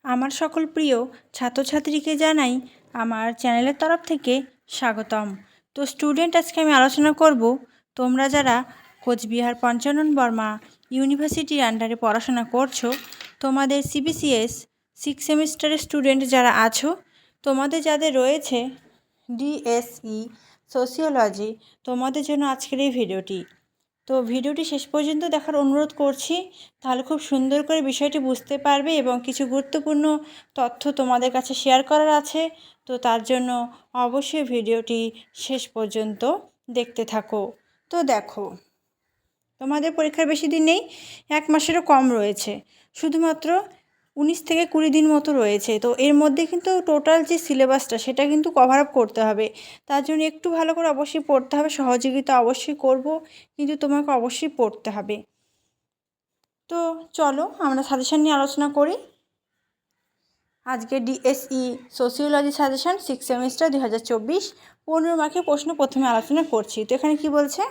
আমার সকল প্রিয় ছাত্রছাত্রীকে জানাই আমার চ্যানেলের তরফ থেকে স্বাগতম। তো স্টুডেন্ট, আজকে আমি আলোচনা করব তোমরা যারা কোচবিহার পঞ্চানন বর্মা ইউনিভার্সিটির আন্ডারে পড়াশোনা করছো, তোমাদের সিবিসিএস 6 সেমিস্টারের স্টুডেন্ট যারা আছো, তোমাদের যাদের রয়েছে ডিএসই সোশিওলজি, তোমাদের জন্য আজকের এই ভিডিওটি। তো ভিডিওটি শেষ পর্যন্ত দেখার অনুরোধ করছি, তাহলে খুব সুন্দর করে বিষয়টি বুঝতে পারবে এবং কিছু গুরুত্বপূর্ণ তথ্য তোমাদের কাছে শেয়ার করার আছে। তো তার জন্য অবশ্যই ভিডিওটি শেষ পর্যন্ত দেখতে থাকো। তো দেখো, তোমাদের পরীক্ষার বেশি দিন নেই, 1 মাসেরও কম রয়েছে, শুধুমাত্র 19 থেকে 20 দিন মতো রয়েছে। তো এর মধ্যে কিন্তু টোটাল যে সিলেবাসটা সেটা কিন্তু কভার আপ করতে হবে। তার জন্য একটু ভালো করে অবশ্যই পড়তে হবে, সহযোগিতা অবশ্যই করব, কিন্তু তোমাকে অবশ্যই পড়তে হবে। তো চলো আমরা সাজেশান নিয়ে আলোচনা করি। আজকে ডিএসই সোশিওলজি সাজেশান 6 সেমিস্টার 2024 15 মার্কের প্রশ্ন প্রথমে আলোচনা করছি। তো এখানে কি বলছে,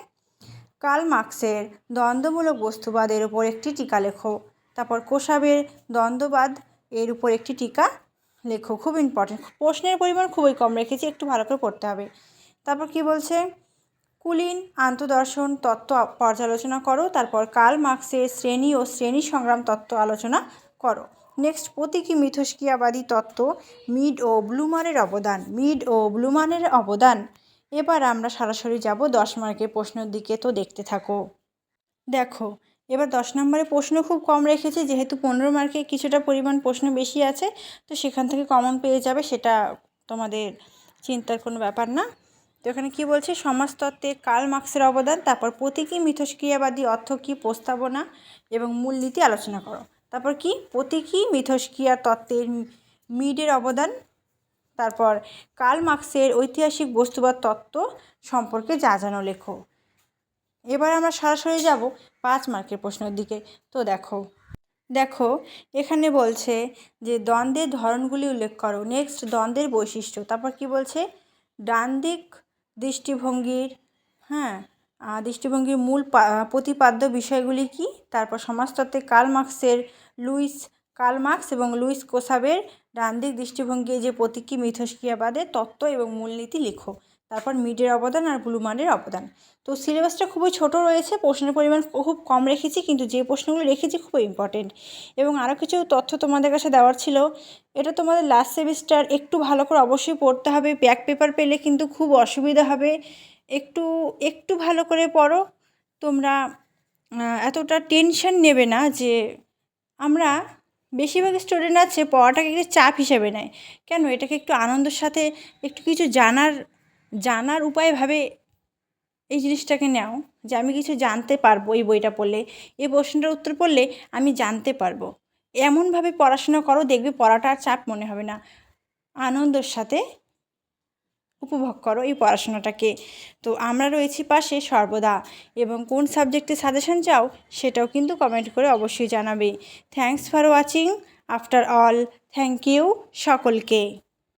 কার্ল মার্ক্সের দ্বন্দ্বমূলক বস্তুবাদের উপর একটি টিকা লেখো। তারপর কোসাবের দ্বন্দ্ববাদ এর উপর একটি টিকা লেখো। খুব ইম্পর্টেন্ট, প্রশ্নের পরিমাণ খুবই কম রেখেছি, একটু ভালো করে পড়তে হবে। তারপর কি বলছে, কুলিন আন্তঃদর্শন তত্ত্ব পর্যালোচনা করো। তারপর কার্ল মার্ক্সের শ্রেণী ও শ্রেণী সংগ্রাম তত্ত্ব আলোচনা করো। নেক্সট, প্রতীকী মিথস্ক্রিয়াবাদী তত্ত্ব, মিড ও ব্লুমারের অবদান। এবার আমরা সরাসরি যাব 10 মার্কের প্রশ্নের দিকে, তো দেখতে থাকো। দেখো, এবার 10 নম্বরে প্রশ্ন খুব কম রেখেছি, যেহেতু 15 মার্কে কিছুটা পরিমাণ প্রশ্ন বেশি আছে, তো সেখান থেকে কমন পেয়ে যাবে, সেটা তোমাদের চিন্তার কোনো ব্যাপার না। তো এখানে কী বলছে, সমাজতত্ত্বে কার্ল মার্ক্সের অবদান, তারপর প্রতীকী মিথস্ক্রিয়াবাদী অর্থ কী, প্রস্তাবনা এবং মূলনীতি আলোচনা করো। তারপর কি, প্রতীকী মিথস্ক্রিয়া তত্ত্বের মিডের অবদান, তারপর কার্ল মার্ক্সের ঐতিহাসিক বস্তুবাদ তত্ত্ব সম্পর্কে যা জানো লেখো। এবার আমরা সরাসরি যাব 5 মার্কের প্রশ্নের দিকে। তো দেখো এখানে বলছে যে দ্বন্দ্বের ধরনগুলি উল্লেখ করো। নেক্সট, দ্বন্দ্বের বৈশিষ্ট্য। তারপর কি বলছে, ডান দিক দৃষ্টিভঙ্গির দৃষ্টিভঙ্গির মূল প্রতিপাদ্য বিষয়গুলি কি। তারপর সমাজতত্ত্বে কার্ল মার্ক্স এবং লুইস কোসাবের ডান দিক দৃষ্টিভঙ্গি যে প্রতীকী মিথস্ক্রিয়াবাদের তত্ত্ব এবং মূলনীতি লেখো। তারপর মিডের অবদান আর ব্লুমারের অবদান। তো সিলেবাসটা খুবই ছোট রয়েছে, প্রশ্নের পরিমাণ খুব কম রেখেছি, কিন্তু যে প্রশ্নগুলো রেখেছি খুব ইম্পর্টেন্ট। এবং আরও কিছু তথ্য তোমাদের কাছে দেওয়ার ছিল। এটা তোমাদের লাস্ট সেমিস্টার, একটু ভালো করে অবশ্যই পড়তে হবে। ব্যাক পেপার পেলে কিন্তু খুব অসুবিধা হবে, একটু ভালো করে পড়ো। তোমরা এতটা টেনশন নেবে না, যে আমরা বেশিরভাগ স্টুডেন্ট আছে পড়াটাকে একটু চাপ হিসেবে নেয়। কেন, এটাকে একটু আনন্দের সাথে, একটু কিছু জানার উপায়ভাবে এই জিনিসটাকে নাও, যে আমি কিছু জানতে পারবো এই বইটা পড়লে, এই প্রশ্নটার উত্তর পড়লে আমি জানতে পারবো। এমনভাবে পড়াশোনা করো, দেখবে পড়াটা আর চাপ মনে হবে না। আনন্দের সাথে উপভোগ করো এই পড়াশোনাটাকে। তো আমরা রয়েছি পাশে সর্বদা, এবং কোন সাবজেক্টে সাজেশন চাও সেটাও কিন্তু কমেন্ট করে অবশ্যই জানাবে। Thanks for watching. After all, thank you সকলকে।